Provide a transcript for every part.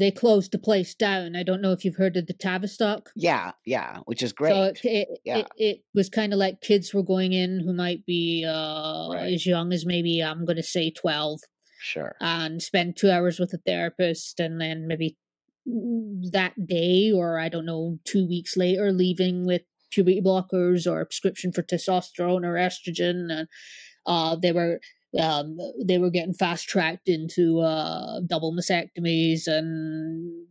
they closed the place down. I don't know if you've heard of the Tavistock. Yeah, which is great. So it was kind of like kids were going in who might be as young as maybe, I'm going to say 12. Sure. And spend 2 hours with a therapist, and then maybe that day, or I don't know, 2 weeks later, leaving with puberty blockers or a prescription for testosterone or estrogen. And they were getting fast tracked into double mastectomies and.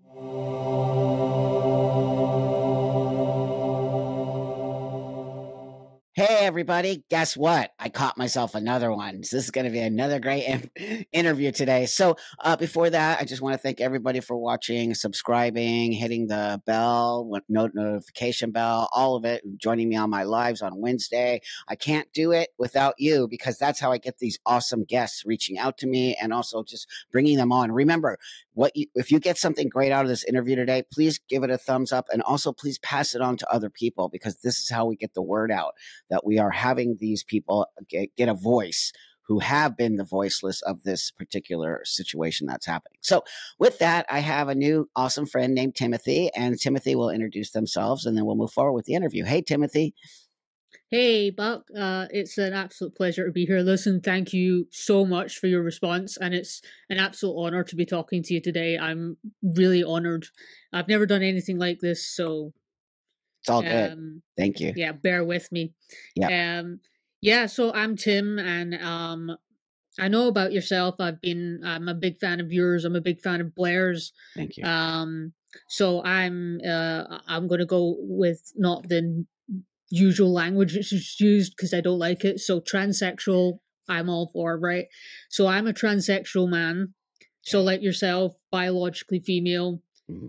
Hey, everybody. Guess what? I caught myself another one. So this is going to be another great interview today. So before that, I just want to thank everybody for watching, subscribing, hitting the bell, notification bell, all of it, joining me on my lives on Wednesday. I can't do it without you because that's how I get these awesome guests reaching out to me and also just bringing them on. Remember, if you get something great out of this interview today, please give it a thumbs up and also please pass it on to other people because this is how we get the word out that we are having these people get a voice who have been the voiceless of this particular situation that's happening. So with that, I have a new awesome friend named Timothy, and Timothy will introduce themselves and then we'll move forward with the interview. Hey, Timothy. Hey, Buck. It's an absolute pleasure to be here. Listen, thank you so much for your response, and it's an absolute honor to be talking to you today. I'm really honored. I've never done anything like this, so it's all good. Thank you. Yeah, bear with me. Yeah. So I'm Tim, and I know about yourself. I'm a big fan of yours. I'm a big fan of Blair's. Thank you. So I'm going to go with not the usual language that's used because I don't like it. So transsexual, I'm all for, right? So I'm a transsexual man. So like yourself, biologically female. Mm-hmm.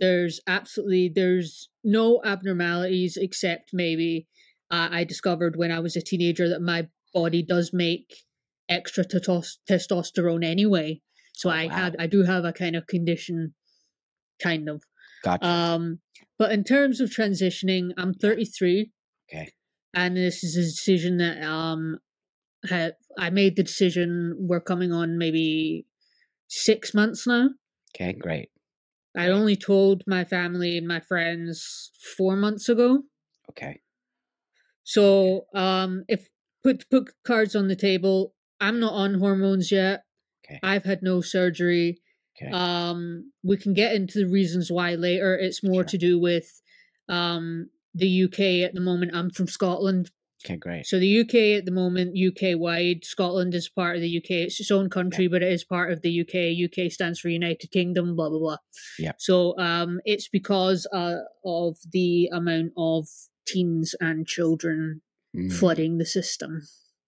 There's no abnormalities except maybe I discovered when I was a teenager that my body does make extra testosterone anyway. So I do have a kind of condition, kind of. Gotcha. But in terms of transitioning, I'm 33. Okay. And this is a decision that I made the decision. We're coming on maybe 6 months now. Okay, great. I only told my family and my friends 4 months ago. Okay. So if put cards on the table, I'm not on hormones yet. Okay. I've had no surgery. Okay. We can get into the reasons why later. It's more to do with the UK at the moment. I'm from Scotland. Okay, great. So the UK at the moment, UK-wide, Scotland is part of the UK. It's its own country, but it is part of the UK. UK stands for United Kingdom, blah, blah, blah. Yeah. So it's because of the amount of teens and children flooding the system.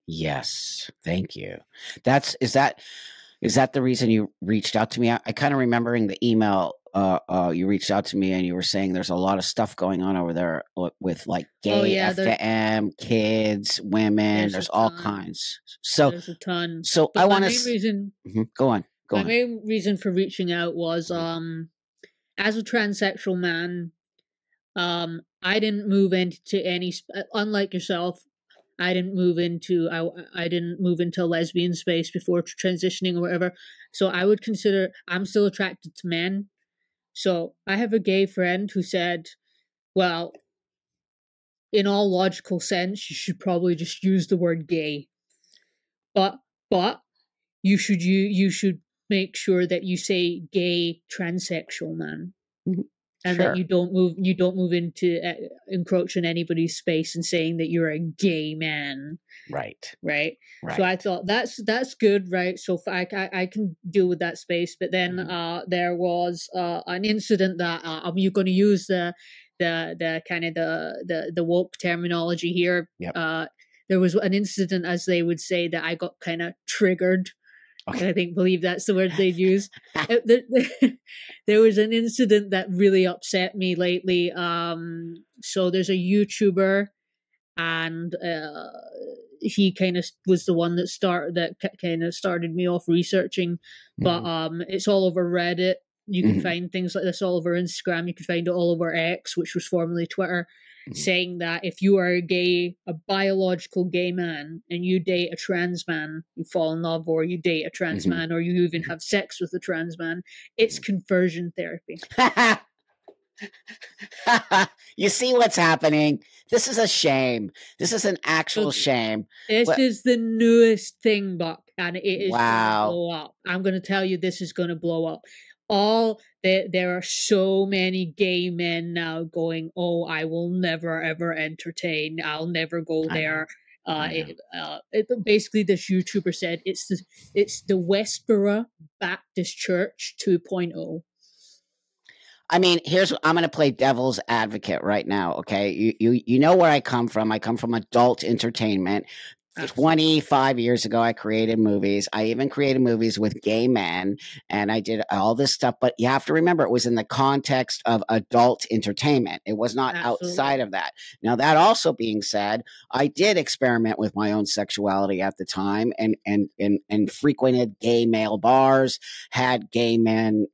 Yes, thank you. Is that the reason you reached out to me? I kind of remembering the email. You reached out to me and you were saying there's a lot of stuff going on over there with like gay FGM, kids, women. There's all kinds. So there's a ton. So but I want to go on. My main reason for reaching out was as a transsexual man, I didn't move into any unlike yourself. I didn't move into lesbian space before transitioning or whatever. So I would consider I'm still attracted to men. So I have a gay friend who said, well, in all logical sense, you should probably just use the word gay. But you should make sure that you say gay transsexual man. Mm-hmm. And that you don't move into encroaching anybody's space and saying that you're a gay man. Right. So I thought that's good, right? So I can deal with that space. But then there was an incident that you're going to use the kind of the woke terminology here. Yep. There was an incident, as they would say, that I got kind of triggered. Okay. I believe that's the word they'd use. There was an incident that really upset me lately. So there's a YouTuber, and he kind of was the one that started me off researching. But it's all over Reddit. You can find things like this all over Instagram. You can find it all over X, which was formerly Twitter. saying that if you are a biological gay man, and you date a trans man, you fall in love, or you date a trans man, or you even have sex with a trans man, it's conversion therapy. You see what's happening? This is a shame. This is an actual shame. This is the newest thing, Buck, and it is going to Wow. blow up. I'm going to tell you, this is going to blow up. There are so many gay men now going, "Oh, I will never ever entertain. I'll never go there." Basically, this YouTuber said it's the Westboro Baptist Church 2.0. I mean, I'm going to play devil's advocate right now. Okay, you know where I come from. I come from adult entertainment. Absolutely. 25 years ago, I created movies. I even created movies with gay men, and I did all this stuff. But you have to remember, it was in the context of adult entertainment. It was not outside of that. Now, that also being said, I did experiment with my own sexuality at the time, and frequented gay male bars, had gay men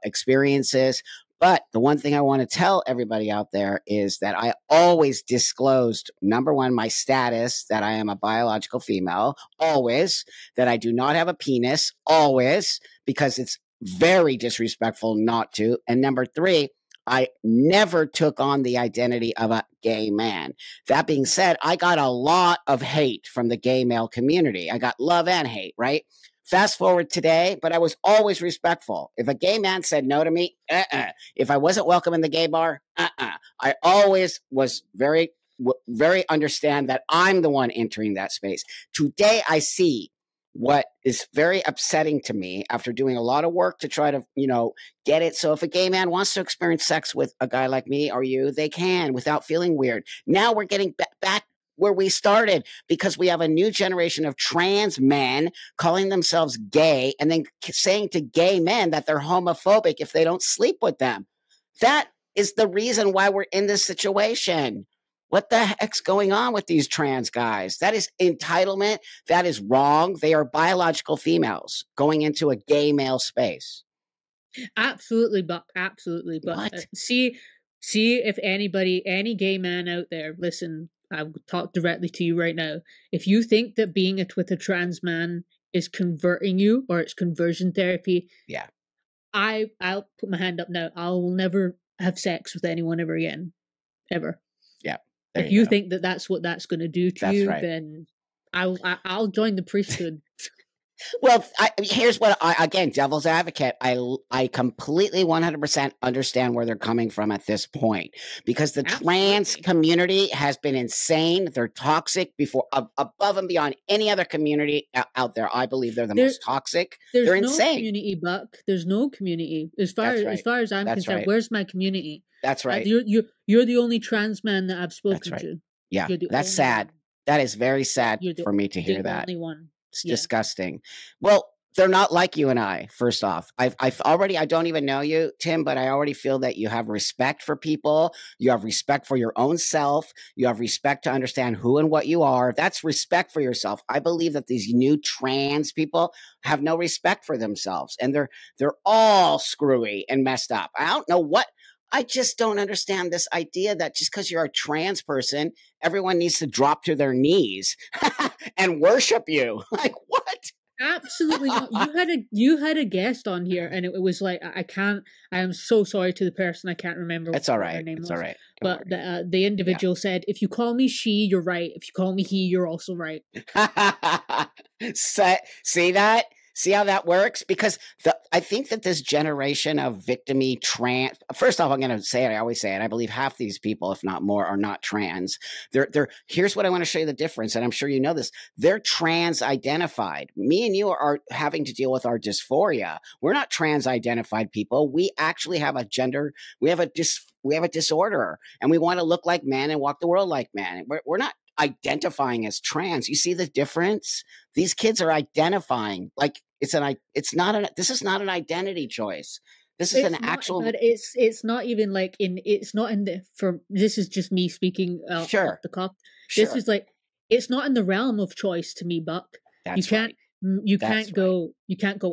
experiences. But the one thing I want to tell everybody out there is that I always disclosed, number one, my status, that I am a biological female, always, that I do not have a penis, always, because it's very disrespectful not to. And number three, I never took on the identity of a gay man. That being said, I got a lot of hate from the gay male community. I got love and hate, right? Fast forward today, but I was always respectful. If a gay man said no to me, if I wasn't welcome in the gay bar, I always was very understand that I'm the one entering that space. Today, I see what is very upsetting to me after doing a lot of work to try to, get it. So if a gay man wants to experience sex with a guy like me or you, they can without feeling weird. Now we're getting back where we started, because we have a new generation of trans men calling themselves gay and then saying to gay men that they're homophobic if they don't sleep with them. That is the reason why we're in this situation. What the heck's going on with these trans guys? That is entitlement. That is wrong. They are biological females going into a gay male space. Absolutely, Buck. Absolutely. But see if any gay man out there, listen, I will talk directly to you right now. If you think that being with a trans man is converting you, or it's conversion therapy, yeah, I'll put my hand up now. I'll never have sex with anyone ever again, ever. Yeah. If you think that that's what that's going to do to you, right. then I'll join the priesthood. Well, here's what again, devil's advocate. I completely 100% understand where they're coming from at this point, because the trans community has been insane. They're toxic before, above and beyond any other community out there. I believe they're the most toxic. They're insane. Community, Buck. There's no community. As far as I'm concerned, where's my community? That's right. You're the only trans man that I've spoken to. Yeah, that's sad. That is very sad for me to hear that. Only one. It's disgusting. Well, they're not like you and I, first off. I've already, I don't even know you, Tim, but I already feel that you have respect for people. You have respect for your own self. You have respect to understand who and what you are. That's respect for yourself. I believe that these new trans people have no respect for themselves, and they're all screwy and messed up. I don't know what. I just don't understand this idea that just because you're a trans person, everyone needs to drop to their knees and worship you. Like, what? Absolutely not. You had a guest on here, and it was like, I am so sorry to the person. I can't remember. It's all right. It's all right. But the individual said, if you call me she, you're right. If you call me he, you're also right. See that? See how that works? Because I think that this generation of victimy trans, first off, I'm going to say it. I always say it. I believe half these people, if not more, are not trans. Here's what I want to show you the difference. And I'm sure you know this. They're trans identified. Me and you are having to deal with our dysphoria. We're not trans identified people. We actually have a gender. We have a disorder, and we want to look like men and walk the world like men. We're not identifying as trans. You see the difference? These kids are identifying like this is not an identity choice. This is actual. But it's not even like it's not in the, for this is just me speaking off the cuff. This is like, it's not in the realm of choice to me, Buck. You can't go,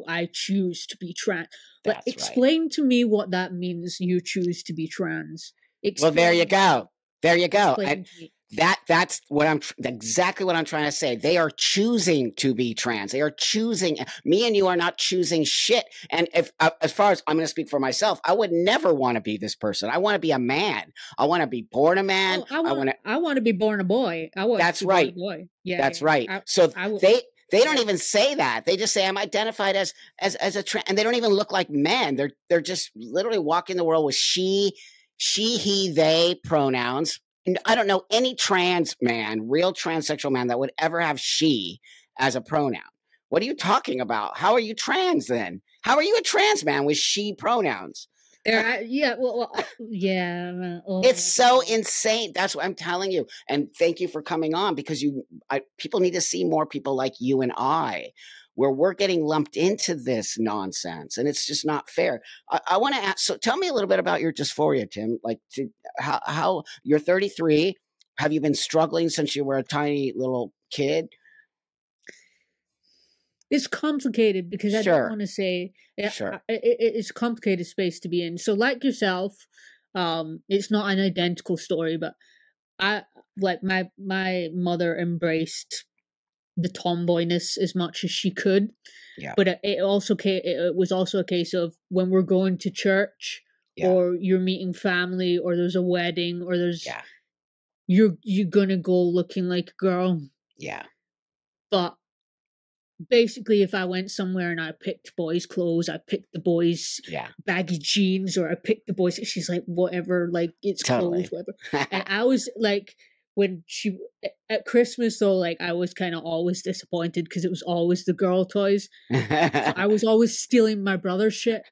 I choose to be trans. But explain to me what that means, you choose to be trans. Well, there you go. There you go. explain to me. That's what exactly what I'm trying to say. They are choosing to be trans. They are choosing. Me and you are not choosing shit. And if, as far as I'm going to speak for myself, I would never want to be this person. I want to be a man. I want to be born a man. Oh, I want to. I want to be born a boy. I want That's to be born a right. boy. Yeah, That's yeah. right. So I would. they don't Yeah. even say that. They just say I'm identified as a trans, and they don't even look like men. They're just literally walking the world with she, he, they pronouns. And I don't know any trans man, real transsexual man, that would ever have she as a pronoun. What are you talking about? How are you trans then? How are you a trans man with she pronouns? Yeah, yeah. Oh It's my so God. insane. That's what I'm telling you. And thank you for coming on, because people need to see more people like you and I, where we're getting lumped into this nonsense, and it's just not fair. I want to ask. So, tell me a little bit about your dysphoria, Tim. Like, how you're 33. Have you been struggling since you were a tiny little kid? It's complicated because I don't Sure, want to say sure. it's a complicated space to be in. So, like yourself, it's not an identical story, but I like my mother embraced the tomboyness as much as she could, Yeah, but it was also a case of when we're going to church yeah, or you're meeting family or there's a wedding or there's yeah, you're gonna go looking like a girl, yeah, but basically if I went somewhere and I picked boys' clothes, I picked the boys' yeah. baggy jeans, or I picked the boys, she's like, whatever, like it's clothes, Totally. whatever. And I was like, when she at Christmas though, like I was kind of always disappointed because it was always the girl toys. So I was always stealing my brother's shit.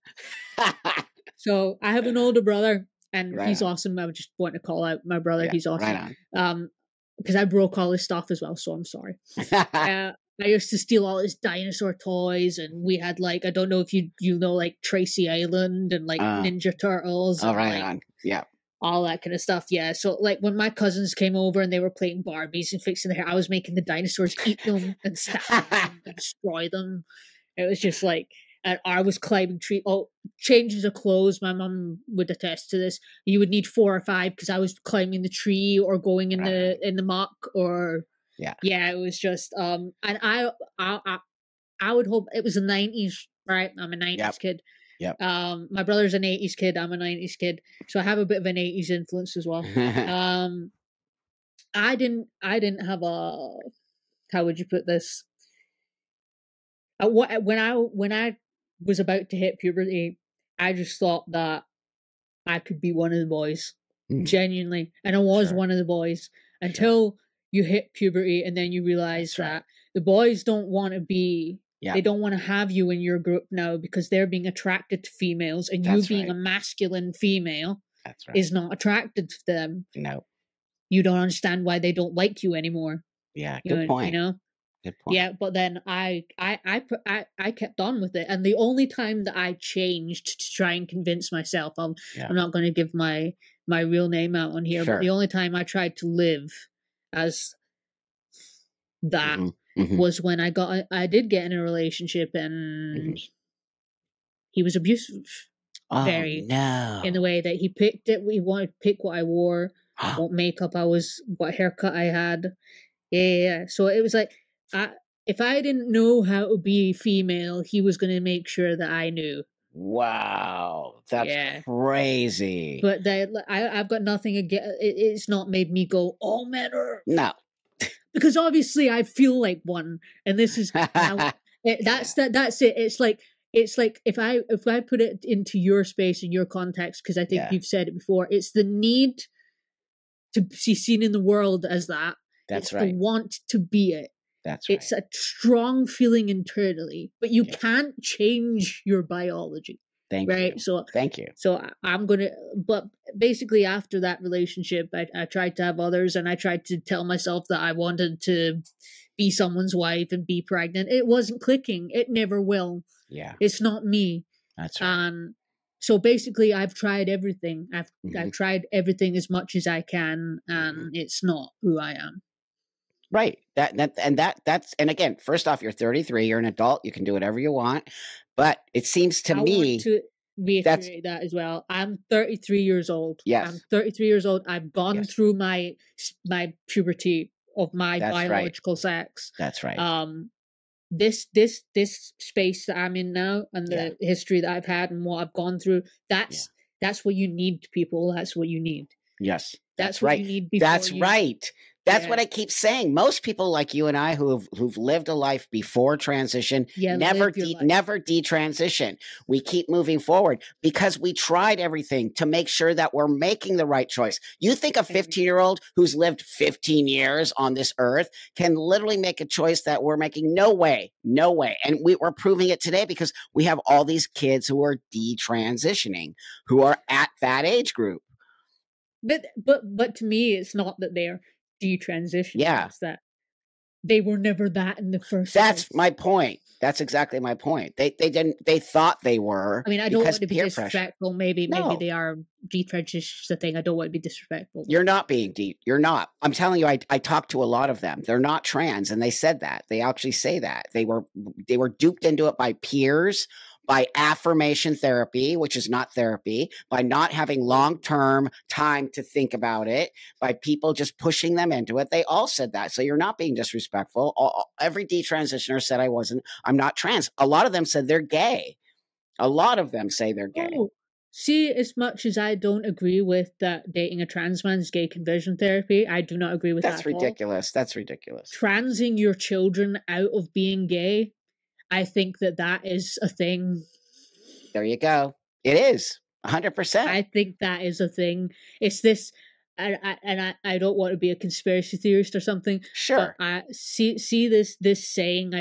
So I have an older brother and Right he's on. awesome. I would just want to call out my brother. Yeah, He's right awesome. on. Because I broke all his stuff as well, so I'm sorry. I used to steal all his dinosaur toys, and we had like I don't know if you know like Tracy Island and like Ninja Turtles Oh, and right like on. Yeah. all that kind of stuff. Yeah, so like when my cousins came over and they were playing Barbies and fixing their hair, I was making the dinosaurs eat them and stab them and destroy them. It was just like, and I was climbing tree. Oh, changes of clothes. My mom would attest to this. You would need 4 or 5 because I was climbing the tree or going Right on. in the muck or Yeah. yeah. It was just and I would hope it was the 90s, right? I'm a 90s Yep. kid. Yep. My brother's an 80s kid. I'm a 90s kid, so I have a bit of an 80s influence as well. I didn't have a, how would you put this? When I was about to hit puberty, I just thought that I could be one of the boys, genuinely, and I was Sure. one of the boys Sure. until you hit puberty, and then you realize That's right. that the boys don't want to be. Yeah. They don't want to have you in your group now because they're being attracted to females, and you That's being right. a masculine female That's right. is not attracted to them. No. You don't understand why they don't like you anymore. Yeah. You Good know, point. Good point. yeah, but then I kept on with it, and the only time that I changed to try and convince myself, I'm not going to give my real name out on here, but the only time I tried to live as that was when I did get in a relationship, and he was abusive, very, in the way that he picked it. We wanted to pick what I wore, what makeup I was, what haircut I had. Yeah. So it was like, if I didn't know how to be female, he was going to make sure that I knew. Wow, that's crazy. But I've got nothing against. It's not made me go, "Oh, men are," No, because obviously I feel like one, and this is that's it. It's like if I put it into your space and your context, because I think you've said it before. It's the need to be seen in the world as that. That's it's right. the want to be it. That's right. It's a strong feeling internally, but you can't change your biology. Thank right? you. So Thank you. So I'm gonna, but basically after that relationship, I tried to have others, and I tried to tell myself that I wanted to be someone's wife and be pregnant. It wasn't clicking. It never will. Yeah. It's not me. That's right. So basically, I've tried everything. I've tried everything as much as I can, and it's not who I am. Right. That's and again, first off, you're 33. You're an adult. You can do whatever you want. But it seems to me, reiterate that as well. I'm 33 years old. I'm Yes, 33 years old. I've gone yes, through my puberty of my that's right. biological sex. That's right. Um, this space that I'm in now and Yeah, the history that I've had and what I've gone through, yeah. that's what you need, people. That's what you need. Yes, That's that's what right. you need before That's you. right. That's Yeah, what I keep saying. Most people like you and I who've lived a life before transition yeah. Live your life. never detransition. We keep moving forward because we tried everything to make sure that we're making the right choice. You think a 15-year-old who's lived 15 years on this earth can literally make a choice that we're making? No way. No way. And we're proving it today because we have all these kids who are detransitioning, who are at that age group. But to me, it's not that they're detransitioning. Yeah. It's that they were never that in the first That's place. my point. That's exactly my point. They thought they were I mean, I don't because want to be peer pressure. disrespectful. Maybe No, they are detransitioned the thing. I don't want to be disrespectful. you're not being deep. You're not. I'm telling you, I talked to a lot of them. They're not trans, and they said that. They actually say that. They were duped into it by peers, by affirmation therapy, which is not therapy, by not having long-term time to think about it, by people just pushing them into it. They all said that. So you're not being disrespectful. Every detransitioner said I'm not trans. A lot of them said they're gay. A lot of them say they're gay. Oh, see, as much as I don't agree with that dating a trans man is gay conversion therapy, I do not agree with That's that at all. ridiculous. That's ridiculous. Transing your children out of being gay, I think that is a thing. There you go. It is 100%. I think that is a thing. It's this, I don't want to be a conspiracy theorist or something, Sure. but I see this saying.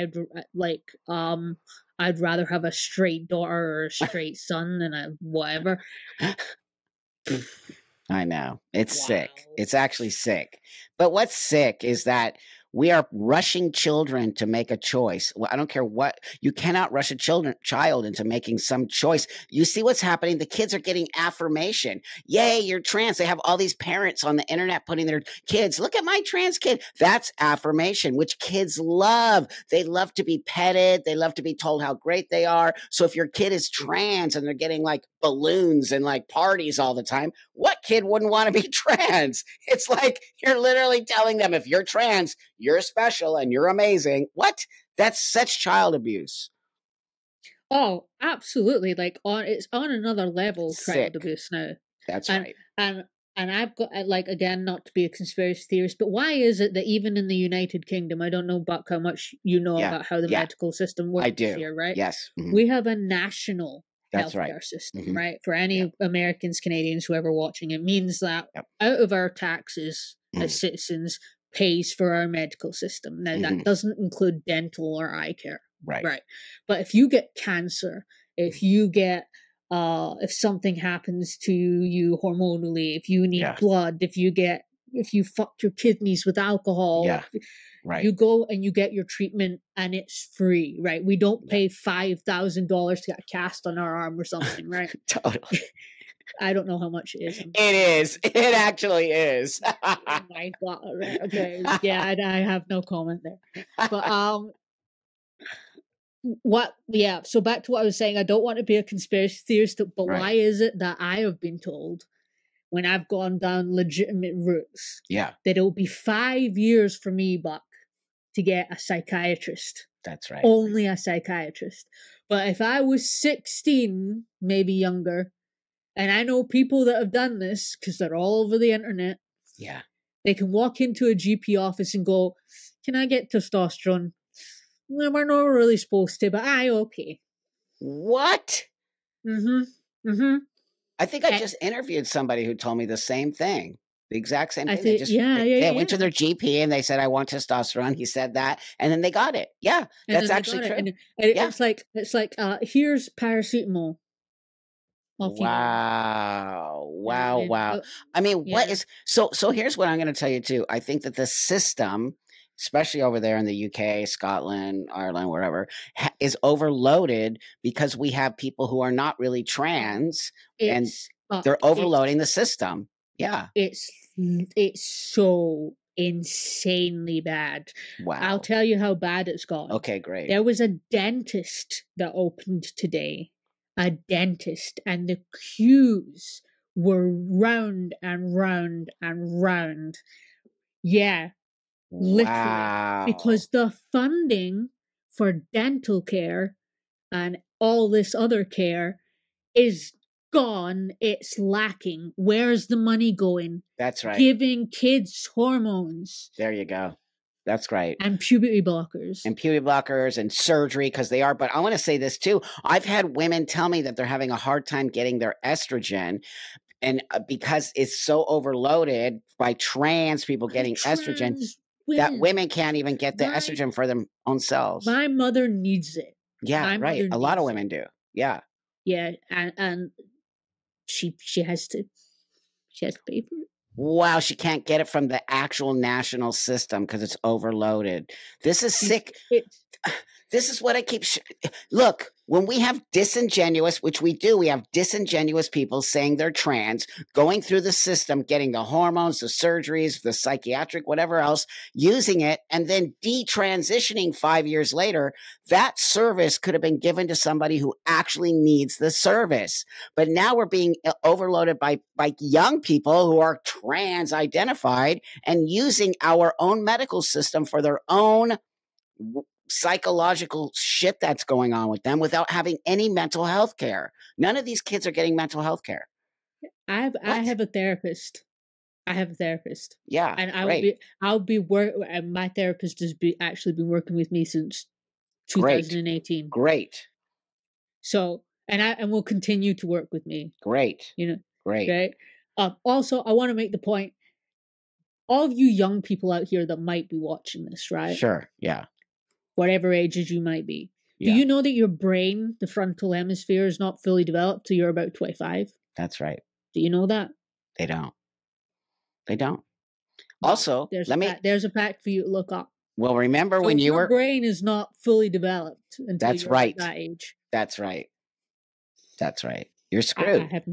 I'd rather have a straight daughter or a straight son than a whatever. I know. It's Wow. sick. It's actually sick. But what's sick is that we are rushing children to make a choice. Well, I don't care what. You cannot rush a child into making some choice. You see what's happening? The kids are getting affirmation. Yay, you're trans. They have all these parents on the internet putting their kids, look at my trans kid. That's affirmation, which kids love. They love to be petted. They love to be told how great they are. So if your kid is trans and they're getting like balloons and like parties all the time, what kid wouldn't want to be trans? It's like you're literally telling them, if you're trans, you're special and you're amazing. What? That's such child abuse. Oh, absolutely! It's on another level. Child Sick. abuse now. That's and, right. And I've got again, not to be a conspiracy theorist, but why is it that even in the United Kingdom, I don't know, Buck, how much you know about how the medical system works here, right? Yes. Mm-hmm. We have a national That's healthcare system, mm-hmm. right? For any Americans, Canadians, whoever watching, it means that out of our taxes as citizens pays for our medical system. Now that doesn't include dental or eye care, right? But if you get cancer, if you get if something happens to you hormonally, if you need blood, if you fucked your kidneys with alcohol, you go and you get your treatment and it's free, right? We don't pay $5,000 to get a cast on our arm or something, right? Totally. I don't know how much it is. It is. It actually is. Oh my God. Okay. Yeah, I have no comment there. But so back to what I was saying, I don't want to be a conspiracy theorist, but why is it that I have been told when I've gone down legitimate routes that it'll be 5 years for me, Buck, to get a psychiatrist? That's right. Only a psychiatrist. But if I was 16, maybe younger, and I know people that have done this because they're all over the internet, they can walk into a GP office and go, can I get testosterone? Well, we're not really supposed to, but okay. What? Mm-hmm. I think I just interviewed somebody who told me the same thing. The exact same thing. They went to their GP and they said, I want testosterone. He said that, and then they got it. Yeah, that's actually true. And it's like here's paracetamol. Wow. I mean, what is so here's what I'm going to tell you too. I think that the system, especially over there in the UK, Scotland, Ireland, wherever, is overloaded because we have people who are not really trans and they're overloading the system. Yeah. It's so insanely bad. Wow. I'll tell you how bad it's gotten. Okay, great. There was a dentist that opened today. a dentist, and the queues were round and round and round. Yeah, literally. Wow. Because the funding for dental care and all this other care is gone. It's lacking. Where's the money going? That's right. Giving kids hormones There you go. That's right. and puberty blockers. And puberty blockers and surgery, because they are. But I want to say this too. I've had women tell me that they're having a hard time getting their estrogen, and because it's so overloaded by trans people getting estrogen, that women can't even get the estrogen for their own selves. My mother needs it. Yeah, right. A lot of women do. Yeah. Yeah, and she has to pay for it. Wow, she can't get it from the actual national system because it's overloaded. This is sick. This is what I keep. Look, when we have disingenuous, which we do, we have disingenuous people saying they're trans, going through the system, getting the hormones, the surgeries, the psychiatric, whatever else, using it, and then detransitioning 5 years later. That service could have been given to somebody who actually needs the service. But now we're being overloaded by young people who are trans identified and using our own medical system for their own psychological shit that's going on with them without having any mental health care. None of these kids are getting mental health care. I have a therapist. Yeah, and my therapist has actually been working with me since 2018. Great. So and will continue to work with me. Great. Great. Okay. Also, I want to make the point. All of you young people out here that might be watching this, right? Sure. Yeah. Whatever ages you might be. Yeah. Do you know that your brain, the frontal hemisphere, is not fully developed till you're about 25? That's right. Do you know that? They don't. Also, there's a fact for you to look up. Well, remember when your brain is not fully developed until you're at that age. That's right. You're screwed. I have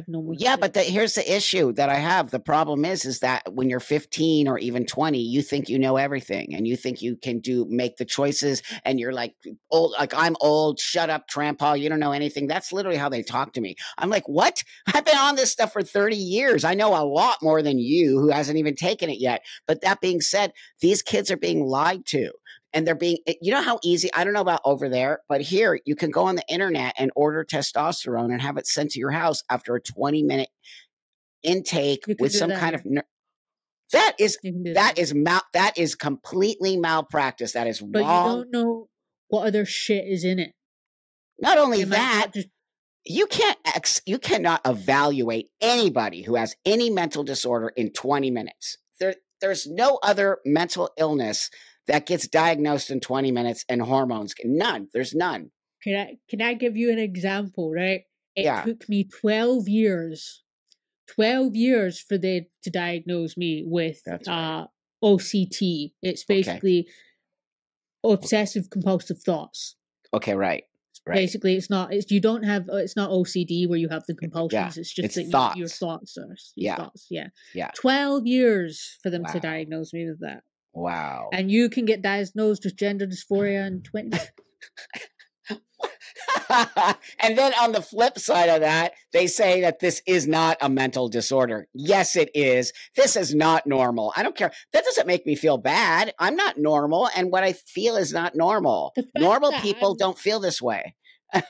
no more. Yeah, but here's the issue that I have. The problem is that when you're 15 or even 20, you think you know everything, and you think you can make the choices, and you're like old, like I'm old. Shut up, Trampa. You don't know anything. That's literally how they talk to me. I'm like, what? I've been on this stuff for 30 years. I know a lot more than you, who hasn't even taken it yet. But that being said, these kids are being lied to. And they're being, you know how easy, I don't know about over there, but here you can go on the internet and order testosterone and have it sent to your house after a 20-minute intake with some kind of, that is completely malpractice. That is wrong. But you don't know what other shit is in it. Not only that, you cannot evaluate anybody who has any mental disorder in 20 minutes. There's no other mental illness that gets diagnosed in 20 minutes and hormones. None. There's none. Can I give you an example, right? It took me 12 years for them to diagnose me with OCT. It's basically obsessive compulsive thoughts. Okay, right. Basically, it's not OCD where you have the compulsions. Yeah. It's just that your thoughts are thoughts. Yeah. 12 years for them to diagnose me with that. Wow. And you can get diagnosed with gender dysphoria in 20. And then on the flip side of that, they say that this is not a mental disorder. Yes, it is. This is not normal. I don't care. That doesn't make me feel bad. I'm not normal, and what I feel is not normal. Normal people don't feel this way.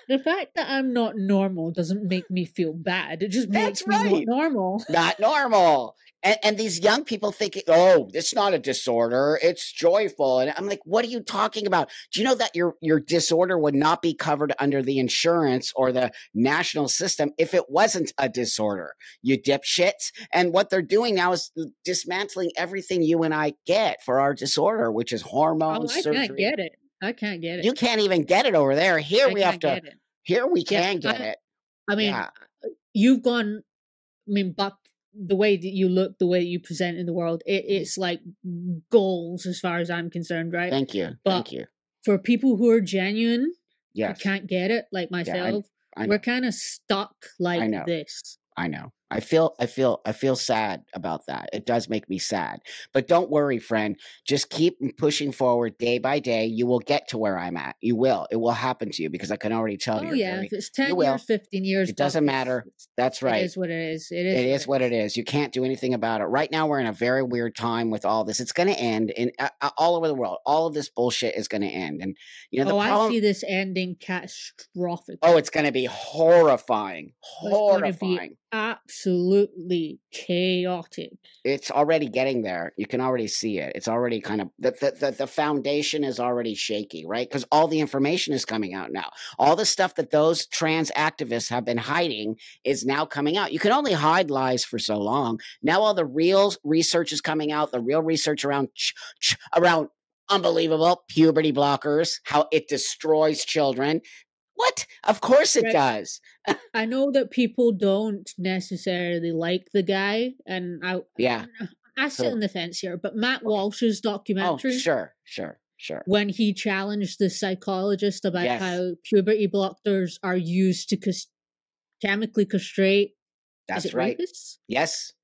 The fact that I'm not normal doesn't make me feel bad. It just makes me not normal. Not normal. And these young people think, oh, it's not a disorder. It's joyful. And I'm like, what are you talking about? Do you know that your disorder would not be covered under the insurance or the national system if it wasn't a disorder? You dipshits. And what they're doing now is dismantling everything you and I get for our disorder, which is hormones, surgery. I can't get it. You can't even get it over there. Here we can get it. I mean, you've gone, but the way that you look, the way that you present in the world, it's like goals as far as I'm concerned, right? Thank you. For people who are genuine, who can't get it, like myself, we're kind of stuck like this. I know. I feel sad about that. It does make me sad. But don't worry, friend. Just keep pushing forward day by day. You will get to where I'm at. You will. It will happen to you because I can already tell Oh you're yeah, if very it's you 10 will. years, 15 years, It but doesn't matter. That's it right. is what it is. It It is what is it what it is. is. You can't do anything about it. Right now, we're in a very weird time with all this. It's going to end in all over the world. All of this bullshit is going to end. And the Oh, I problem. see this ending catastrophically. Oh, it's going to be horrifying. It's going to be Horrifying. absolutely chaotic. It's already getting there. You can already see it. It's already kind of the foundation is already shaky, right? Because all the information is coming out now. All the stuff that those trans activists have been hiding is now coming out. You can only hide lies for so long. Now all the real research is coming out. The real research around unbelievable puberty blockers, how it destroys children. What? Of course it Right. does. I know that people don't necessarily like the guy, and Yeah. I sit on the fence here, but Matt Walsh's Oh, documentary, sure. when he challenged the psychologist about Yes. how puberty blockers are used to chemically castrate, That's is it right. rapists? Yes.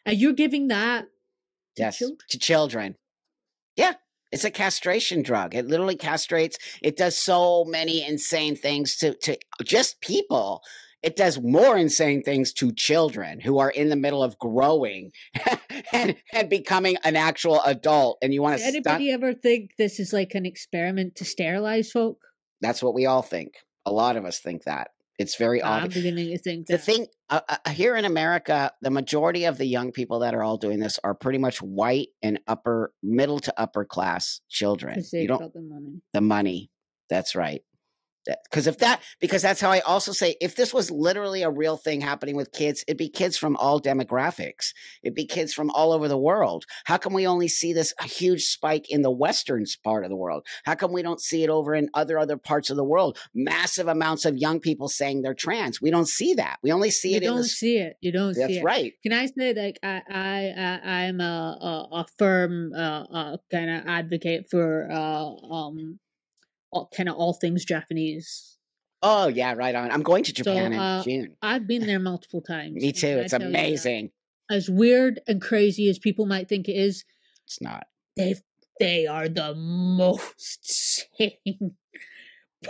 And you're giving that to Yes. children? To children. Yeah. It's a castration drug. It literally castrates. It does so many insane things to just people. It does more insane things to children who are in the middle of growing and becoming an actual adult. And you want to Did anybody ever think this is like an experiment to sterilize folk? That's what we all think. A lot of us think that. It's very I'm obvious. beginning to think The that. thing here in America, the majority of the young people that are all doing this are pretty much white and middle to upper class children. Because they've got the money. The money. That's right. Because that's how I also say, if this was literally a real thing happening with kids, it'd be kids from all demographics. It'd be kids from all over the world. How come we only see this huge spike in the Western part of the world? How come we don't see it over in other parts of the world? Massive amounts of young people saying they're trans. We don't see that. We only see it. You don't see it. You don't see it. That's right. Can I say, like, I'm a firm kind of advocate for kind of all things Japanese. Oh yeah, right on. I'm going to Japan in June. I've been there multiple times. Me too. It's amazing. As weird and crazy as people might think it is, it's not. They are the most sane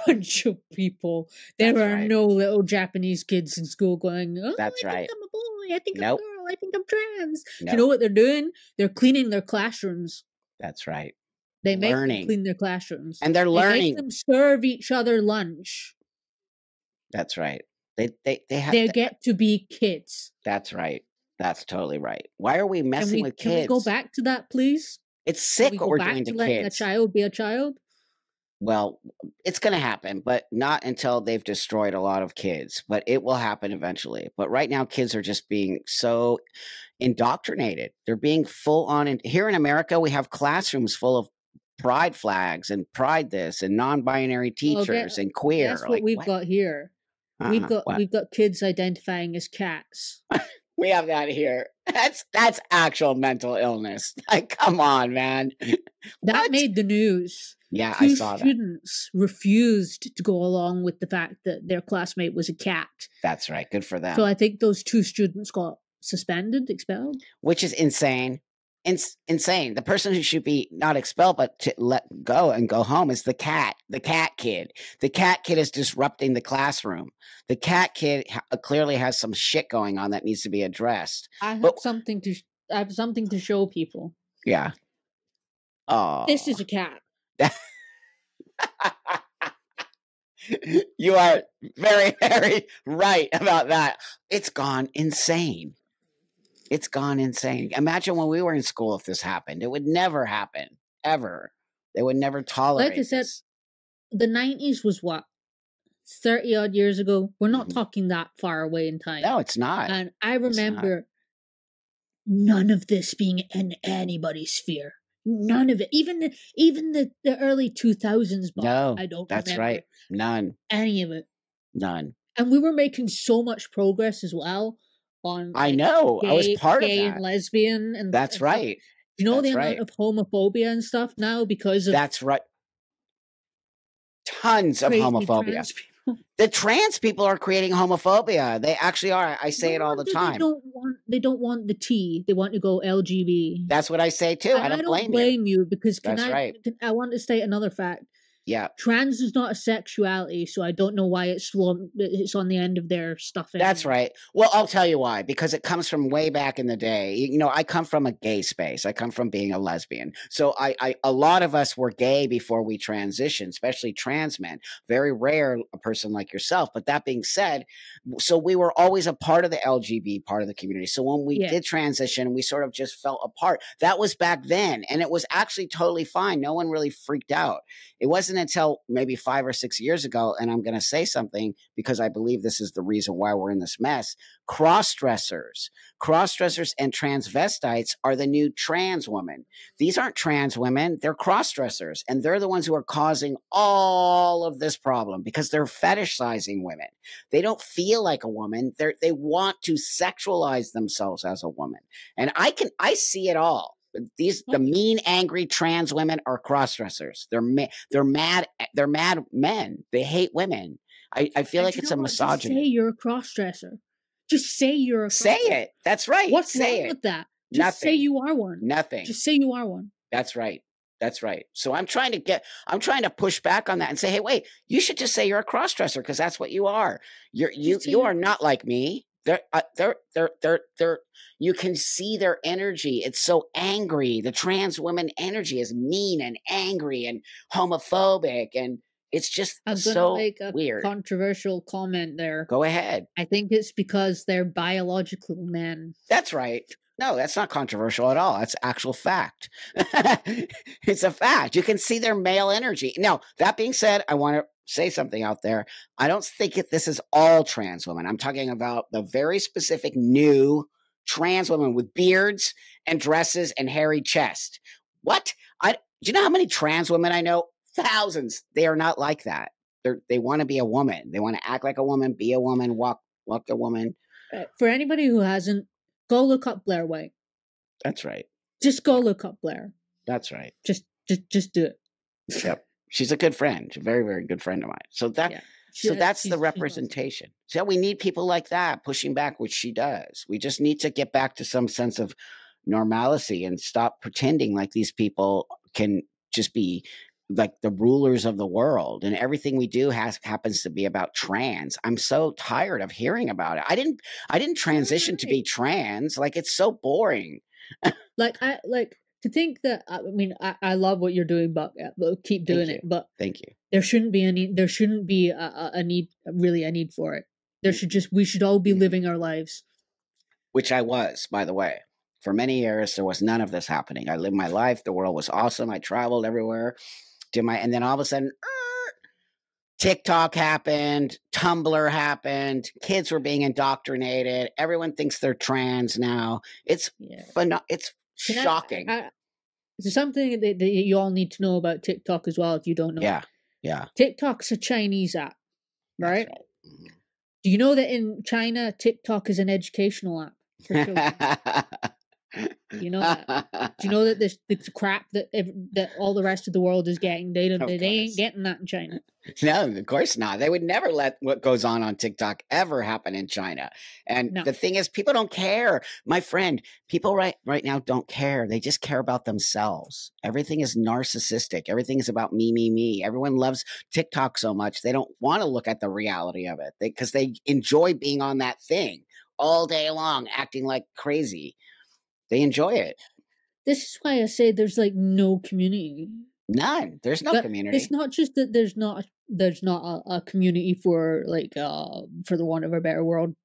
bunch of people. There are no little Japanese kids in school going, "Oh, that's I right. think I'm a boy. I think I'm a girl. I think I'm trans." Nope. You know what they're doing? They're cleaning their classrooms. That's right. They make them clean their classrooms, and they're learning. They make them serve each other lunch. That's right. They get to be kids. That's right. That's totally right. Why are we messing with kids? Can we go back to that, please? It's sick what we're doing to letting kids. A child be a child. Well, it's going to happen, but not until they've destroyed a lot of kids. But it will happen eventually. But right now, kids are just being so indoctrinated. They're being full on. Here in America, we have classrooms full of pride flags and pride this and non-binary teachers and queer. That's what we've got here. We've got kids identifying as cats. We have that here. That's actual mental illness. Like, come on, man. That made the news. Yeah, I saw that. Students refused to go along with the fact that their classmate was a cat. That's right. Good for them. So I think those 2 students got suspended, expelled. Which is insane. Insane. The person who should be not expelled but to let go and go home is the cat kid. The cat kid is disrupting the classroom. The cat kid clearly has some shit going on that needs to be addressed. I have something to show people. Yeah. Oh. This is a cat. You are very, very right about that. It's gone insane. It's gone insane. Imagine when we were in school if this happened. It would never happen, ever. They would never tolerate Like I said, this. The 90s was what? 30-odd years ago? We're not talking that far away in time. No, it's not. And I remember none of this being in anybody's sphere. None of it. Even the early 2000s. No, I don't that's remember right. None. Any of it. None. And we were making so much progress as well. I know. I was part of that. Gay and lesbian. And that's right. You know the amount of homophobia and stuff now because of... That's right. Tons of homophobia. The trans people are creating homophobia. They actually are. I say No it all the wonder they time. don't want the T. They want to go LGB. That's what I say too. I And I don't don't blame you. blame you because That's right. I want to state another fact. Yeah. Trans is not a sexuality, so I don't know why it's on the end of their stuff anymore. That's right. Well, I'll tell you why. Because it comes from way back in the day. You know, I come from a gay space. I come from being a lesbian. So a lot of us were gay before we transitioned, especially trans men. Very rare a person like yourself. But that being said, so we were always a part of the LGB part of the community. So when we did transition, we sort of just fell apart. That was back then. And it was actually totally fine. No one really freaked out. It wasn't until maybe 5 or 6 years ago, and I'm going to say something because I believe this is the reason why we're in this mess. Cross-dressers and transvestites are the new trans women. These aren't trans women. They're cross-dressers, and they're the ones who are causing all of this problem because they're fetishizing women. They don't feel like a woman. They want to sexualize themselves as a woman. And I see it all. The mean, angry trans women are cross-dressers. They're mad men. They hate women. I feel like it's a misogyny. Just say you're a cross-dresser. Just say you're a Say it. That's right. What's wrong with that? Just say you are one. Nothing. Just say you are one. That's right. That's right. So I'm trying to push back on that and say, hey, wait, you should just say you're a cross-dresser because that's what you are. You are not like me. You can see their energy. It's so angry. The trans women energy is mean and angry and homophobic, and it's just so make a weird. Controversial comment there. Go ahead. I think it's because they're biological men. That's right. No, that's not controversial at all. That's actual fact. It's a fact. You can see their male energy. Now, that being said, I want to say something out there. I don't think this is all trans women. I'm talking about the very specific new trans women with beards and dresses and hairy chest. What? Do you know how many trans women I know? Thousands. They are not like that. They want to be a woman. They want to act like a woman, be a woman, walk a woman. For anybody who hasn't, go look up Blair White. That's right. Just go look up Blair. That's right. Just do it. Yep. She's a good friend. She's a very, very good friend of mine. So that's the representation. So we need people like that pushing back, which she does. We just need to get back to some sense of normalcy and stop pretending like these people can just be like the rulers of the world and everything we do happens to be about trans. I'm so tired of hearing about it. I didn't transition to be trans. Like, it's so boring. To think that, I mean, I love what you're doing, but keep doing it. But thank you. There shouldn't be a need for it. We should all be living our lives. Which I was, by the way. For many years, there was none of this happening. I lived my life. The world was awesome. I traveled everywhere. And then all of a sudden, TikTok happened, Tumblr happened, kids were being indoctrinated. Everyone thinks they're trans now. It's shocking. There's something that you all need to know about TikTok as well if you don't know. Yeah. TikTok's a Chinese app, right? Mm-hmm. Do you know that in China, TikTok is an educational app for children? Do you know that? Do you know that this crap that all the rest of the world is getting? They ain't getting that in China. No, of course not. They would never let what goes on TikTok ever happen in China. And the thing is, people don't care. My friend, people right now don't care. They just care about themselves. Everything is narcissistic. Everything is about me. Everyone loves TikTok so much. They don't want to look at the reality of it because they enjoy being on that thing all day long, acting like crazy. They enjoy it. This is why I say there's like no community. None. There's no community. It's not just that there's not a community for for the want of a better word,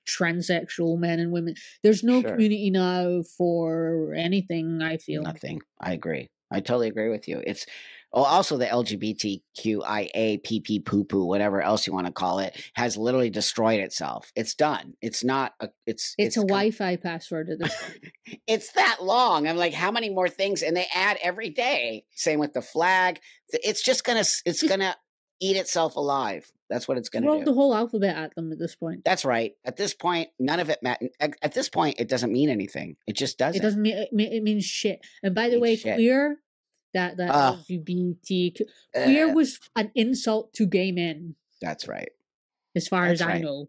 transsexual men and women. There's no community now for anything, I feel. Nothing. I agree. I totally agree with you. It's also the LGBTQIA PP poo poo, whatever else you want to call it, has literally destroyed itself. It's done. It's not it's a Wi-Fi password at this point. It's that long. I'm like, how many more things? And they add every day. Same with the flag. It's just gonna eat itself alive. That's what it's gonna do. The whole alphabet at them at this point. That's right. At this point, none of it at this point, it doesn't mean anything. It just doesn't. It doesn't mean it means shit. And by the way, queer, that LGBT queer was an insult to gay men. That's right. as far as That's I right. know.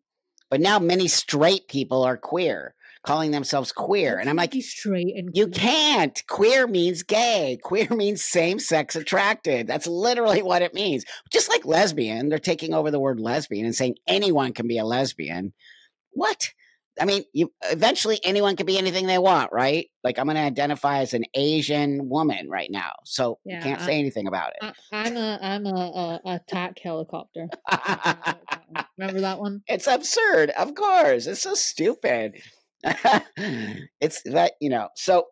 But now many straight people are queer, calling themselves queer. How And I'm can you like, be straight and you queer? can't. Queer means gay. Queer means same-sex attracted. That's literally what it means. Just like lesbian, they're taking over the word lesbian and saying anyone can be a lesbian. What? I mean, eventually anyone can be anything they want, right? Like I'm going to identify as an Asian woman right now, so you can't say anything about it. I'm a attack helicopter. Remember that one? It's absurd, of course. It's so stupid. It's that, you know. So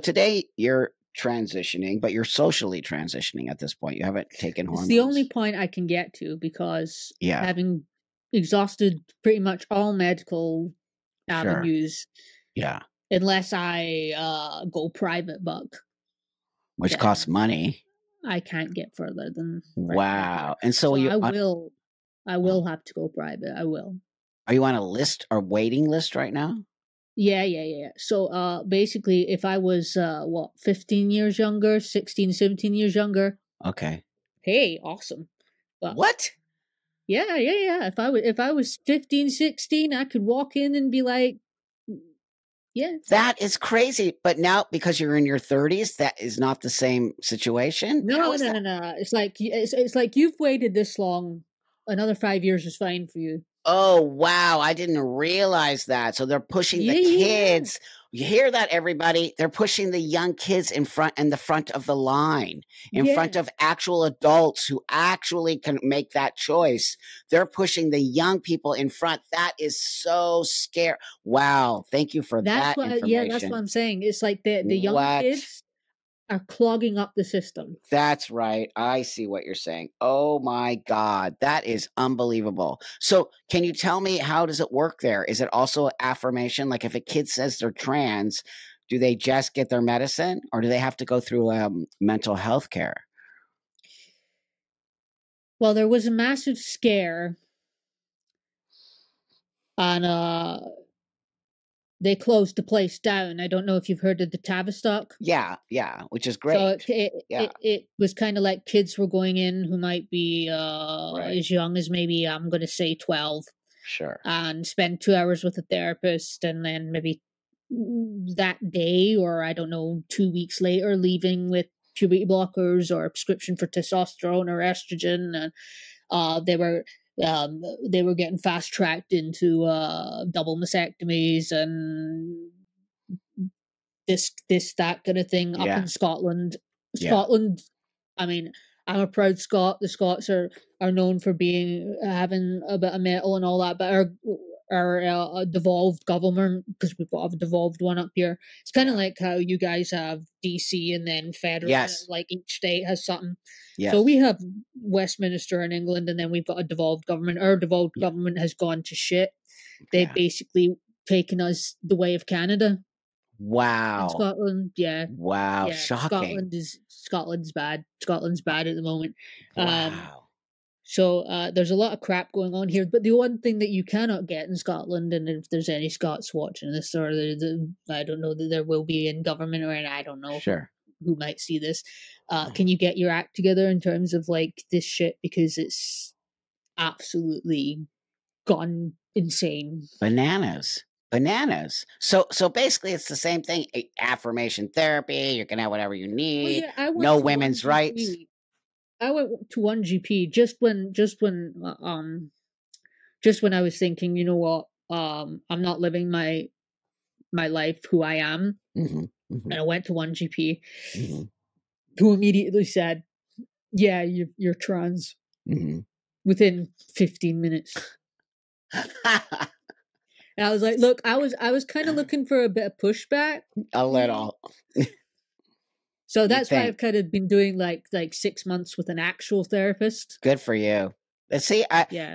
today you're transitioning, but you're socially transitioning at this point. You haven't taken hormones. It's the only point I can get to because Yeah. having exhausted pretty much all medical Sure. avenues, Yeah. unless I go private buck, Which then costs money. I can't get further than Wow. And so you I will have to go private. I will. Are you on a list or waiting list right now? Yeah. So basically if I was 15 years younger, 16, 17 years younger. Okay. Hey, awesome. But what? Yeah. If I was 15, 16, I could walk in and be like, yeah. That is crazy. But now because you're in your 30s, that is not the same situation? No. It's like you've waited this long. Another 5 years is fine for you. Oh, wow. I didn't realize that. So they're pushing the kids. You hear that, everybody? They're pushing the young kids in the front of the line, in front of actual adults who actually can make that choice. They're pushing the young people in front. That is so scary. Wow. Thank you for that information. Yeah, that's what I'm saying. It's like the young kids are clogging up the system. That's right. I see what you're saying. Oh my God. That is unbelievable. So can you tell me, how does it work there? Is it also affirmation? Like if a kid says they're trans, do they just get their medicine or do they have to go through mental health care? Well, there was a massive scare on they closed the place down. I don't know if you've heard of the Tavistock. Yeah, which is great. So it was kind of like kids were going in who might be as young as maybe I'm going to say 12. Sure. And spend 2 hours with a therapist, and then maybe that day, or I don't know, 2 weeks later, leaving with puberty blockers or a prescription for testosterone or estrogen, and they were getting fast tracked into double mastectomies and that kind of thing up in Scotland. Scotland, I mean, I'm a proud Scot. The Scots are known for having a bit of metal and all that, but our devolved government, because we've got a devolved one up here. It's kind of like how you guys have DC and then federal. Like each state has something. So we have Westminster in England, and then we've got a devolved government. Our devolved government has gone to shit. They've basically taken us the way of Canada. Wow. In Scotland, Wow, shocking. Scotland's bad. Scotland's bad at the moment. Wow. So there's a lot of crap going on here. But the one thing that you cannot get in Scotland, and if there's any Scots watching this, or I don't know that there will be in government, or I don't know who might see this, can you get your act together in terms of like this shit, because it's absolutely gone insane. Bananas. So basically it's the same thing. Affirmation therapy, you can have whatever you need. No women's rights. I went to one GP just when I was thinking, you know what, I'm not living my life who I am. And I went to one GP who immediately said, yeah, you're trans within 15 minutes. And I was like, look, I was kind of looking for a bit of pushback. A little. So that's why I've kind of been doing like 6 months with an actual therapist. Good for you. See,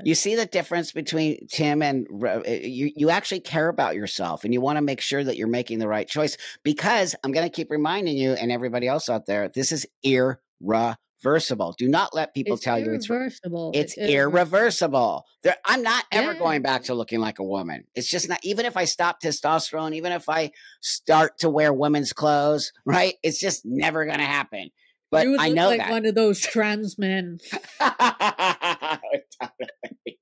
you see the difference between Tim and you actually care about yourself, and you want to make sure that you're making the right choice, because I'm going to keep reminding you and everybody else out there, this is irreversible. Do not let people tell you it's irreversible. It's irreversible. I'm not ever going back to looking like a woman. It's just not, even if I stop testosterone, even if I start to wear women's clothes, right? It's just never going to happen. But you would I look know like that. one of those trans men. Totally.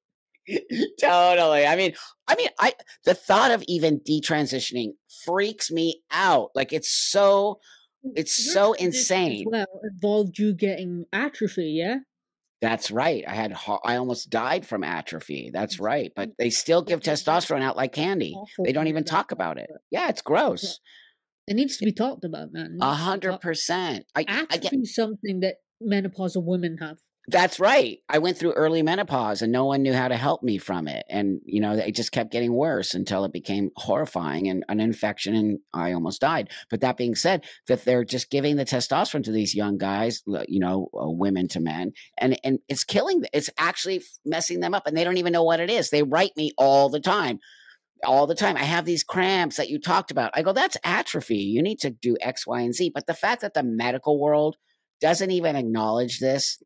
Totally. I the thought of even detransitioning freaks me out. Like it's Your so transition as insane. well involved you getting atrophy, yeah? That's right. I almost died from atrophy. That's right. But they still give That's testosterone out like candy. awful They to don't hear even that, talk about it. but Yeah, it's but gross. it needs to be talked about, man. It A needs to be hundred talked. percent. I get Atrophy is something that menopausal women have. That's right. I went through early menopause and no one knew how to help me from it. And, it just kept getting worse until it became horrifying and an infection and I almost died. But that being said, that they're just giving the testosterone to these young guys, women to men, and it's killing them. It's actually messing them up and they don't even know what it is. They write me all the time. All the time. I have these cramps that you talked about. I go, that's atrophy. You need to do X, Y, and Z. But the fact that the medical world doesn't even acknowledge this,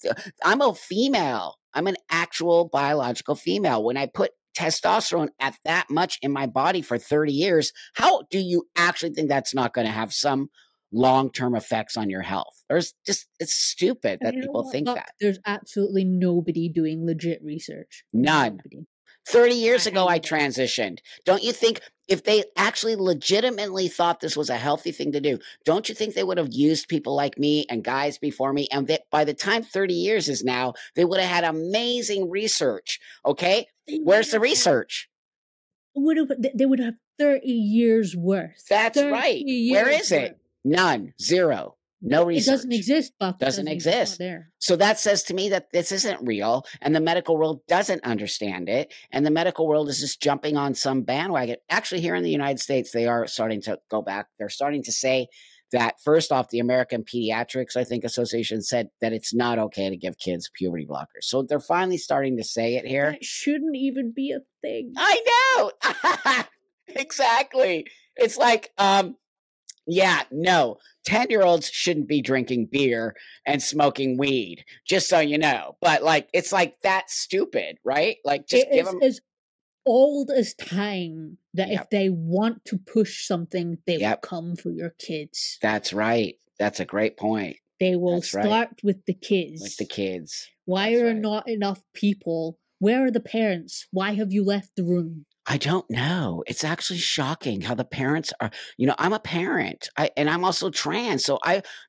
I'm a female. I'm an actual biological female. When I put testosterone at that much in my body for 30 years, how do you actually think that's not going to have some long term effects on your health? It's stupid And that you know people what, think Buck? that. There's absolutely nobody doing legit research. None. Nobody. 30 years I ago, I know. transitioned. Don't you think if they actually legitimately thought this was a healthy thing to do, don't you think they would have used people like me and guys before me? And that by the time 30 years is now, they would have had amazing research. Okay. They would Where's the have had research? they would have 30 years worth. That's 30 right. Where years is it? worth. None. Zero. No It doesn't research. exist, Buck. It Doesn't doesn't exist. It's not exist. there. So that says to me that this isn't real and the medical world doesn't understand it. And the medical world is just jumping on some bandwagon. Actually, here in the United States, they are starting to go back. They're starting to say that first off, the American Pediatrics, I think, Association said that it's not okay to give kids puberty blockers. So they're finally starting to say it here. That shouldn't even be a thing. I know. Exactly. It's like, yeah, no. 10-year-olds shouldn't be drinking beer and smoking weed, just so you know. But it's like that stupid, right? Like just It give is them. as old as time that if Yep. they want to push something, they will Yep. come for your kids. That's right. That's a great point. They will That's right. start with the With the kids. kids. Why That's are right. not enough people? Where are the parents? Why have you left the room? I don't know. It's actually shocking how the parents are. I'm a parent, and I'm also trans, so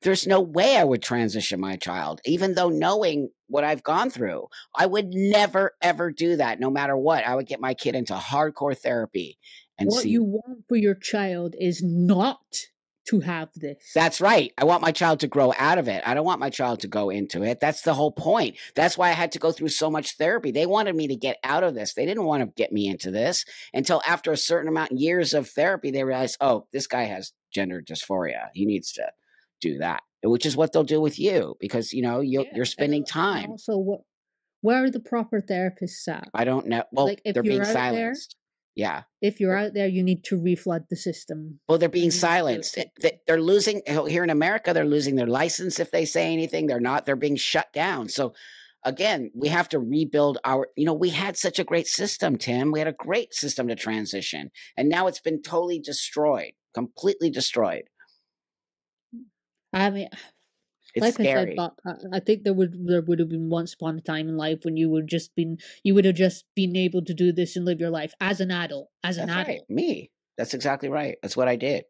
there's no way I would transition my child, even though knowing what I've gone through. I would never ever do that, no matter what. I would get my kid into hardcore therapy and What see. you want for your child is not to have this. That's right. I want my child to grow out of it. I don't want my child to go into it. That's the whole point. That's why I had to go through so much therapy. They wanted me to get out of this. They didn't want to get me into this until after a certain amount of years of therapy, they realized, oh, this guy has gender dysphoria. He needs to do that, which is what they'll do with you because, you're spending And time. also, where are the proper therapists at? I don't know. Well, Like, if they're being you're out there, silenced. Yeah. you need to reflood the system. Well, they're being And you need to silenced. take them. They're losing here in America. They're losing their license if they say anything. They're not. They're being shut down. So, again, we have to rebuild our. We had such a great system, Tim. We had a great system to transition, and now it's been totally destroyed, completely destroyed. I mean, It's like I said, scary. but I think there would have been once upon a time in life when you would have just been able to do this and live your life as an adult, That's right. adult. Me. That's exactly right. That's what I did.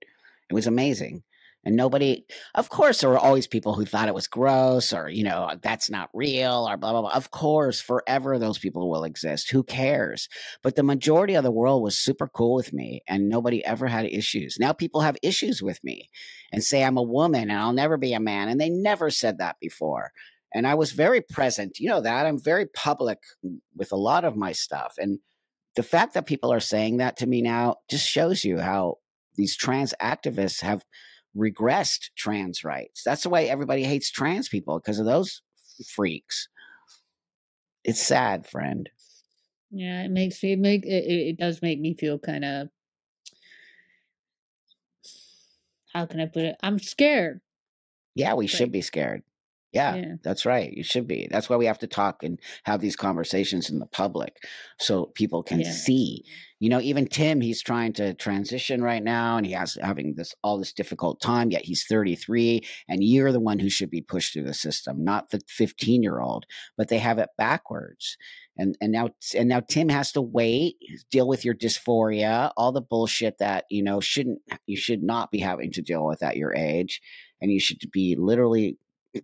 It was amazing. And nobody, of course, there were always people who thought it was gross or, that's not real or blah, blah, blah. Of course, forever those people will exist. Who cares? But the majority of the world was super cool with me and nobody ever had issues. Now people have issues with me and say I'm a woman and I'll never be a man. And they never said that before. And I was very present. You know that. I'm very public with a lot of my stuff. And the fact that people are saying that to me now just shows you how these trans activists have regressed trans rights. That's the way everybody hates trans people because of those freaks. It's sad, friend. Yeah, it does make me feel kind of, how can I put it? I'm scared. Yeah, we Like, should be scared. Yeah, Yeah. that's right. You should be. That's why we have to talk and have these conversations in the public so people can Yeah, see. absolutely. Even Tim, he's trying to transition right now and he has having this difficult time, yet he's 33 and you're the one who should be pushed through the system, not the 15-year-old, but they have it backwards. And now Tim has to wait, deal with your dysphoria, all the bullshit that, you should not be having to deal with at your age, and you should be literally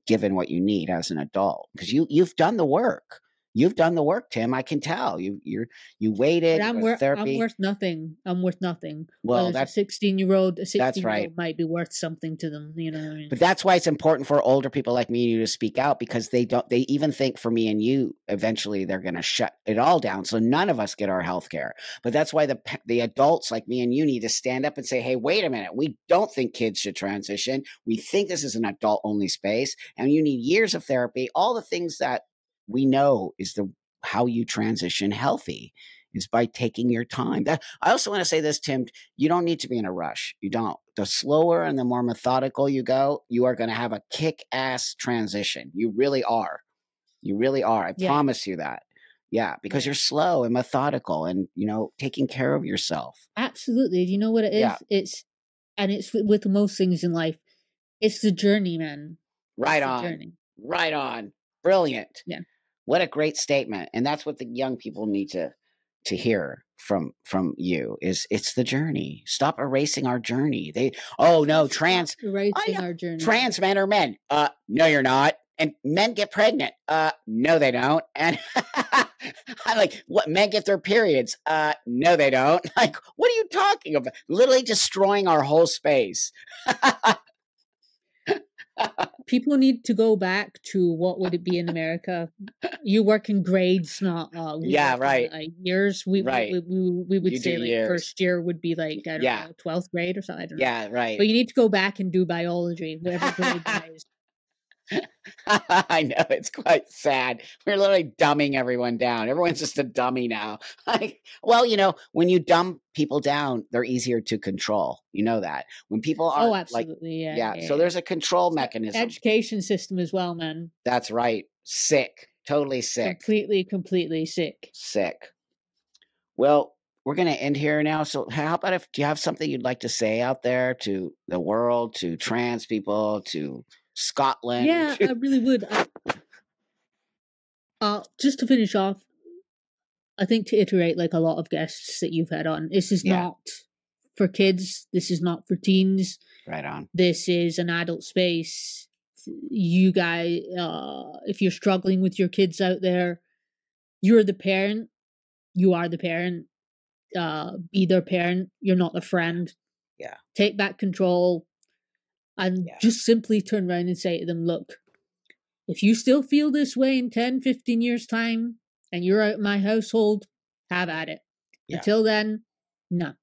given what you need as an adult because you've done the work. You've done the work, Tim. I can tell. You But waited. You go to I'm therapy. worth nothing. I'm worth nothing. Well, Whereas a that's 16 year right. old might be worth something to them. You know what I mean? But that's why it's important for older people like me and you to speak out because they even think for me and you, eventually they're going to shut it all down. So none of us get our health care. But that's why the adults like me and you need to stand up and say, hey, wait a minute. We don't think kids should transition. We think this is an adult only space and you need years of therapy. All the things that we know is how you transition healthy is by taking your time. I also want to say this, Tim, you don't need to be in a rush. You don't. The slower and the more methodical you go, you are going to have a kick-ass transition. You really are. You really are. I Yeah. promise you that. Yeah, because Yeah. you're slow and methodical and, taking care of yourself. Absolutely. Do you know what it Yeah. is? It's with most things in life. It's the journey, man. Right It's the on. journey. Right on. Brilliant. Yeah. What a great statement. And that's what the young people need to hear from you is it's the journey. Stop erasing our journey. No, Stop I erasing know our journey. trans men are men. No, you're not. And men get pregnant. No, they don't. And I'm like, what, men get their periods? No, they don't. Like, what are you talking about? Literally destroying our whole space. People need to go back to what would it be in America? You work in grades, not we Yeah, work in right. years. Right. We would You do say like years. first year would be like I don't Yeah. know 12th grade or something. I don't know. Yeah, right. But you need to go back and do biology, whatever grade that is. I know, it's quite sad. We're literally dumbing everyone down. Everyone's just a dummy now. When you dumb people down, they're easier to control. You know that. When people Oh, aren't like, absolutely, yeah, yeah, yeah, so yeah. there's a control So, mechanism. education system as well, man. That's right. Sick. Totally sick. Completely sick. Sick. Well, we're going to end here now. So, how about do you have something you'd like to say out there to the world, to trans people, to Scotland? Yeah, I really would. Just to finish off, I think to iterate like a lot of guests that you've had on, this is not for kids. This is not for teens. Right on. This is an adult space. You guys, if you're struggling with your kids out there, you're the parent. You are the parent. Be their parent. You're not a friend. Yeah. Take back control and just simply turn around and say to them, look, if you still feel this way in 10, 15 years' time and you're out of my household, have at it. Yeah. Until then, no.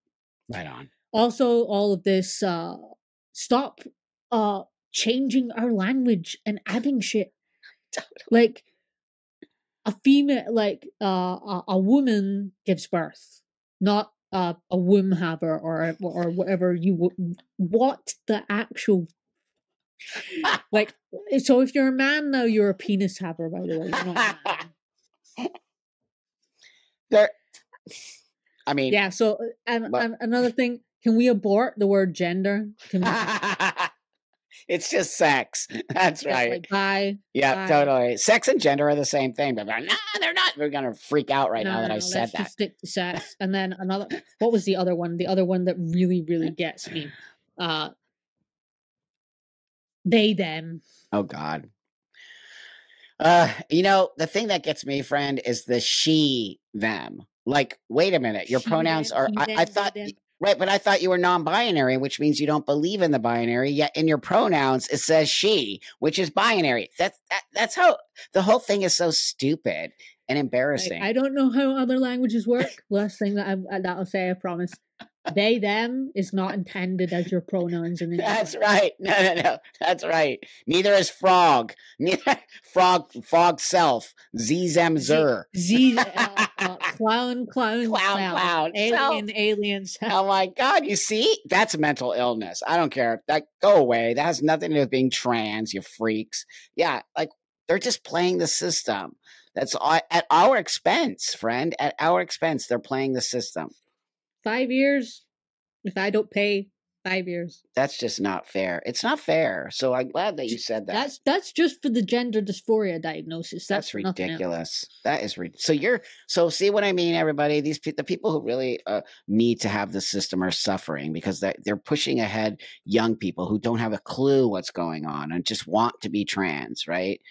Right on. Also, all of this, stop changing our language and adding shit. Like, a female, like, a woman gives birth, not a womb haver or whatever what the actual like, so if you're a man now, you're a penis haver, by the way. You're not I mean, yeah. So, and another thing, can we abort the word gender? It's just sex. That's right. Like bi. Yeah, totally. Sex and gender are the same thing. But no, they're not. We're gonna freak out right now that I said that. Just stick to sex. And then what was the other one? The other one that really, really gets me. They, them. Oh God. The thing that gets me, friend, is the she, them. Like, wait a minute, your pronouns are. I thought. Right, but I thought you were non-binary, which means you don't believe in the binary. Yet in your pronouns it says she, which is binary. That's how the whole thing is so stupid and embarrassing. I don't know how other languages work. Last thing that I'll say, I promise. They, them is not intended as your pronouns in any That's way. right. No. That's right. Neither is frog. Neither frog self. Zem Z, zer. clown, clown, clown. Clown self. Alien, alien self. Oh my God. You see? That's mental illness. I don't care. That go away. That has nothing to do with being trans, you freaks. Yeah, like they're just playing the system. That's at our expense, friend. At our expense, they're playing the system. 5 years. If I don't pay, 5 years. That's just not fair. It's not fair. So I'm glad that you said that. That's just for the gender dysphoria diagnosis. That's for ridiculous. That is so see what I mean, everybody. The people who really need to have the system are suffering because they're pushing ahead young people who don't have a clue what's going on and just want to be trans, right?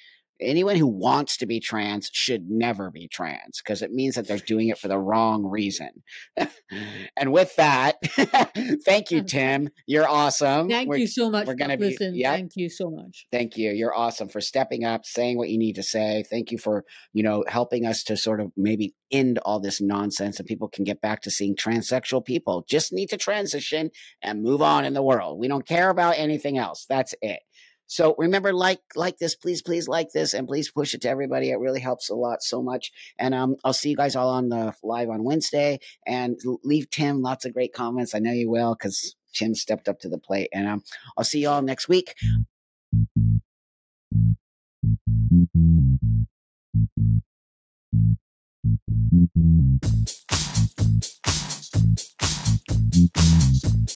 Anyone who wants to be trans should never be trans because it means that they're doing it for the wrong reason. And with that, thank you, Tim. You're awesome. Thank you so much. We're gonna listen. Thank you so much. Thank you. You're awesome for stepping up, saying what you need to say. Thank you for, helping us to sort of maybe end all this nonsense and people can get back to seeing transsexual people. Just need to transition and move on in the world. We don't care about anything else. That's it. So remember, like this, please like this, and please push it to everybody. It really helps a lot, so much. And I'll see you guys all on the live on Wednesday. And leave Tim lots of great comments. I know you will, because Tim stepped up to the plate. And I'll see you all next week.